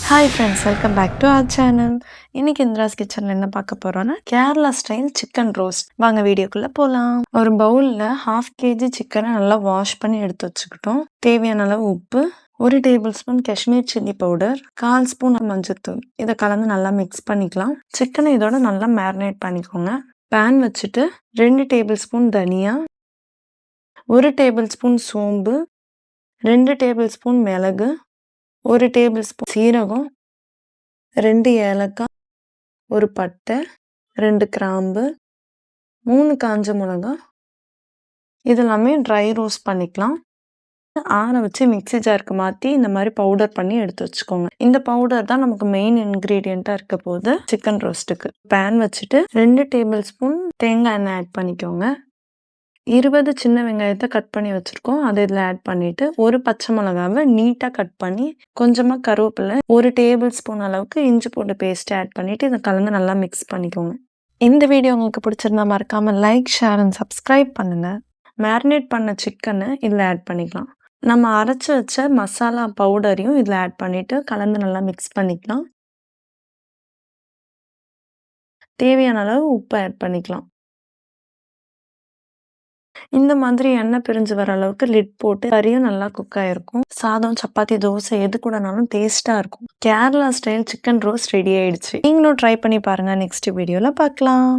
Hi friends, welcome back to our channel. இன்னைக்கு இந்திராஸ் கிச்சனில் என்ன பார்க்க போகிறோன்னா கேரளா ஸ்டைல் சிக்கன் ரோஸ்ட். வாங்க வீடியோக்குள்ளே போகலாம். ஒரு பவுலில் 1/2 kg சிக்கனை நல்லா வாஷ் பண்ணி எடுத்து வச்சுக்கிட்டோம். தேவையான அளவு உப்பு, 1 table spoon Kashmir chilli powder, 1/4 spoon மஞ்சள்தூள். இதை கலந்து நல்லா மிக்ஸ் பண்ணிக்கலாம். சிக்கனை இதோட நல்லா மேரினேட் பண்ணிக்கோங்க. பேன் வச்சுட்டு 2 டேபிள் ஸ்பூன் தனியா, 1 டேபிள் ஸ்பூன் சோம்பு, 2 டேபிள் ஸ்பூன் மிளகு, 1 டேபிள் ஸ்பூன் சீரகம், 2 ஏலக்காய், 1 பட்டை, 2 கிராம்பு, 3 காஞ்ச மிளகாய், இதெல்லாமே ட்ரை ரோஸ்ட் பண்ணிக்கலாம். ஆற வச்சு மிக்ஸி ஜாருக்கு மாற்றி இந்த மாதிரி பவுடர் பண்ணி எடுத்து வச்சுக்கோங்க. இந்த பவுடர் தான் நமக்கு மெயின் இன்க்ரீடியண்ட்டாக இருக்க போது சிக்கன் ரோஸ்ட்டுக்கு. பேன் வச்சுட்டு 2 டேபிள் ஸ்பூன் தேங்காய் எண்ணெய் ஆட் பண்ணிக்கோங்க. 20 சின்ன வெங்காயத்தை கட் பண்ணி வச்சுருக்கோம், அதை இதில் ஆட் பண்ணிவிட்டு 1 பச்சை மிளகாவை நீட்டாக கட் பண்ணி, கொஞ்சமாக கருவேப்பிலை, 1 டேபிள் ஸ்பூன் அளவுக்கு இஞ்சி பூண்டு பேஸ்ட் ஆட் பண்ணிவிட்டு இதை கலந்து நல்லா மிக்ஸ் பண்ணிக்கோங்க. இந்த வீடியோ உங்களுக்கு பிடிச்சிருந்தா மறக்காமல் லைக், ஷேர் அண்ட் சப்ஸ்கிரைப் பண்ணுங்கள். மேரினேட் பண்ண சிக்கனை இதில் ஆட் பண்ணிக்கலாம். நம்ம அரைச்சி வச்ச மசாலா பவுடரையும் இதில் ஆட் பண்ணிவிட்டு கலந்து நல்லா மிக்ஸ் பண்ணிக்கலாம். தேவையான அளவு உப்பு ஆட் பண்ணிக்கலாம். இந்த மாதிரி எண்ணெய் பிரிஞ்சு வர அளவுக்கு லிட் போட்டு கறியும் நல்லா குக் ஆகிருக்கும். சாதம், சப்பாத்தி, தோசை எது கூடனாலும் டேஸ்ட்டாக இருக்கும். Kerala style chicken roast ready ஆயிடுச்சு. நீங்களும் ட்ரை பண்ணி பாருங்கள். நெக்ஸ்ட் வீடியோவில் பார்க்கலாம்.